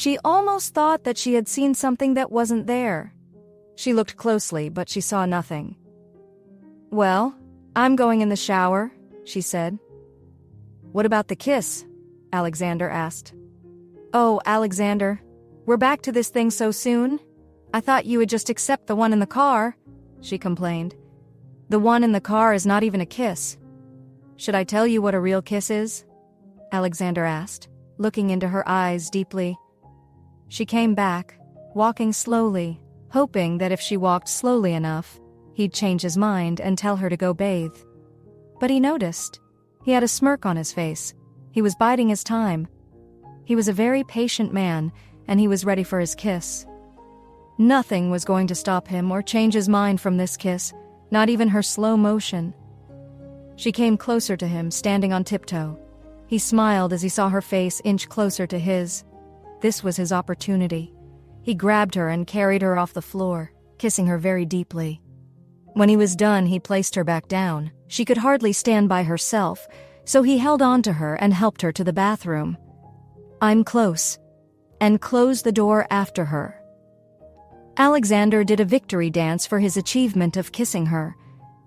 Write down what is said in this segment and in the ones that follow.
She almost thought that she had seen something that wasn't there. She looked closely, but she saw nothing. "Well, I'm going in the shower," she said. "What about the kiss?" Alexander asked. "Oh, Alexander, we're back to this thing so soon? I thought you would just accept the one in the car," she complained. "The one in the car is not even a kiss." "Should I tell you what a real kiss is?" Alexander asked, looking into her eyes deeply. She came back, walking slowly, hoping that if she walked slowly enough, he'd change his mind and tell her to go bathe. But he noticed. He had a smirk on his face. He was biding his time. He was a very patient man, and he was ready for his kiss. Nothing was going to stop him or change his mind from this kiss, not even her slow motion. She came closer to him, standing on tiptoe. He smiled as he saw her face inch closer to his. This was his opportunity. He grabbed her and carried her off the floor, kissing her very deeply. When he was done, he placed her back down. She could hardly stand by herself, so he held on to her and helped her to the bathroom. "I'm close," and closed the door after her. Alexander did a victory dance for his achievement of kissing her.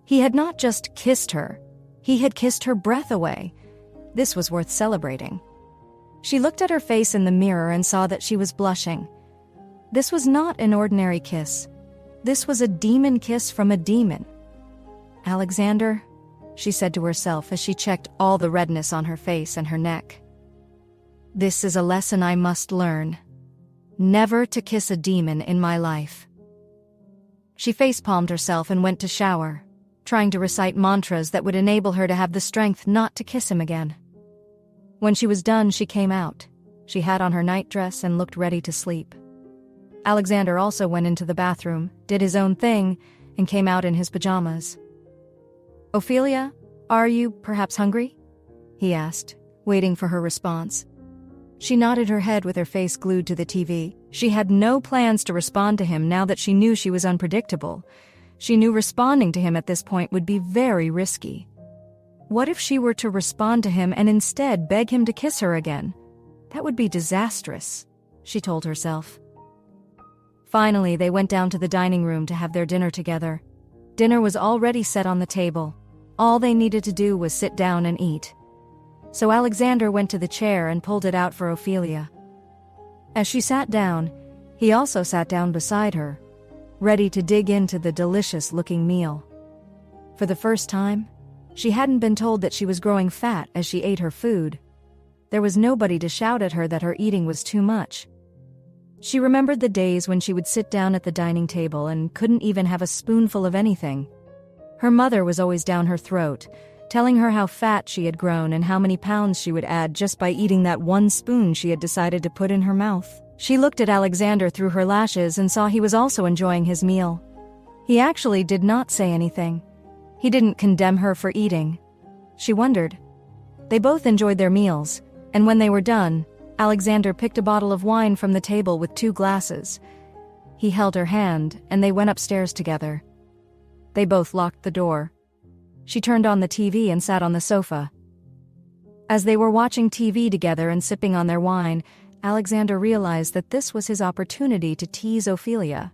He had not just kissed her, he had kissed her breath away. This was worth celebrating. She looked at her face in the mirror and saw that she was blushing. This was not an ordinary kiss. This was a demon kiss from a demon. "Alexander," she said to herself as she checked all the redness on her face and her neck. "This is a lesson I must learn. Never to kiss a demon in my life." She facepalmed herself and went to shower, trying to recite mantras that would enable her to have the strength not to kiss him again. When she was done, she came out. She had on her nightdress and looked ready to sleep. Alexander also went into the bathroom, did his own thing, and came out in his pajamas. "Ophelia, are you perhaps hungry?" he asked, waiting for her response. She nodded her head with her face glued to the TV. She had no plans to respond to him now that she knew she was unpredictable. She knew responding to him at this point would be very risky. What if she were to respond to him and instead beg him to kiss her again? That would be disastrous, she told herself. Finally, they went down to the dining room to have their dinner together. Dinner was already set on the table. All they needed to do was sit down and eat. So Alexander went to the chair and pulled it out for Ophelia. As she sat down, he also sat down beside her, ready to dig into the delicious-looking meal. For the first time, she hadn't been told that she was growing fat as she ate her food. There was nobody to shout at her that her eating was too much. She remembered the days when she would sit down at the dining table and couldn't even have a spoonful of anything. Her mother was always down her throat, telling her how fat she had grown and how many pounds she would add just by eating that one spoon she had decided to put in her mouth. She looked at Alexander through her lashes and saw he was also enjoying his meal. He actually did not say anything. He didn't condemn her for eating. She wondered. They both enjoyed their meals, and when they were done, Alexander picked a bottle of wine from the table with 2 glasses. He held her hand, and they went upstairs together. They both locked the door. She turned on the TV and sat on the sofa. As they were watching TV together and sipping on their wine, Alexander realized that this was his opportunity to tease Ophelia.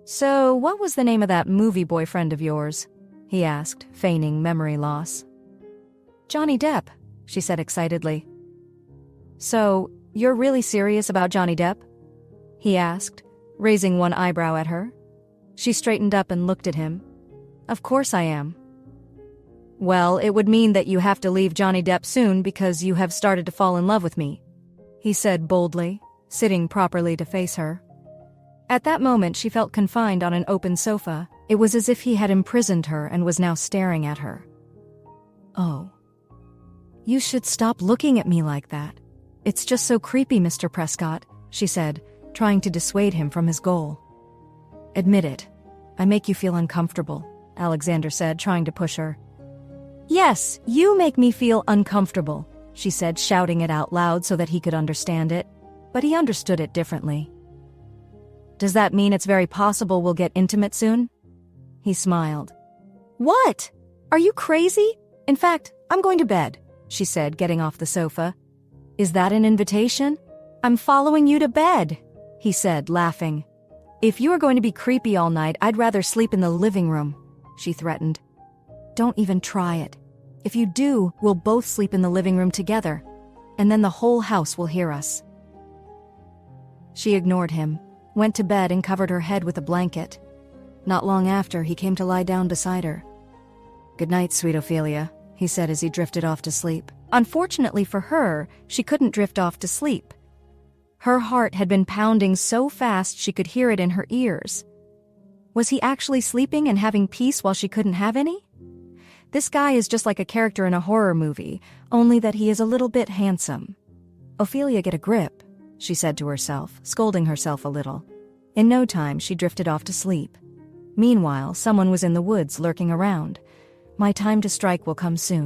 "So, what was the name of that movie boyfriend of yours?" he asked, feigning memory loss. "Johnny Depp," she said excitedly. "So, you're really serious about Johnny Depp?" he asked, raising one eyebrow at her. She straightened up and looked at him. "Of course I am." "Well, it would mean that you have to leave Johnny Depp soon because you have started to fall in love with me," he said boldly, sitting properly to face her. At that moment, she felt confined on an open sofa. It was as if he had imprisoned her and was now staring at her. "Oh. You should stop looking at me like that. It's just so creepy, Mr. Prescott," she said, trying to dissuade him from his goal. "Admit it. I make you feel uncomfortable," Alexander said, trying to push her. "Yes, you make me feel uncomfortable," she said, shouting it out loud so that he could understand it. But he understood it differently. "Does that mean it's very possible we'll get intimate soon?" He smiled. "What? Are you crazy? In fact, I'm going to bed," she said, getting off the sofa. "Is that an invitation?" I'm following you to bed, he said, laughing. If you are going to be creepy all night, I'd rather sleep in the living room, she threatened. Don't even try it. If you do, we'll both sleep in the living room together, and then the whole house will hear us. She ignored him, went to bed and covered her head with a blanket. Not long after, he came to lie down beside her. Good night, sweet Ophelia, he said as he drifted off to sleep. Unfortunately for her, she couldn't drift off to sleep. Her heart had been pounding so fast she could hear it in her ears. Was he actually sleeping and having peace while she couldn't have any? This guy is just like a character in a horror movie, only that he is a little bit handsome. Ophelia, get a grip, she said to herself, scolding herself a little. In no time, she drifted off to sleep. Meanwhile, someone was in the woods lurking around. My time to strike will come soon.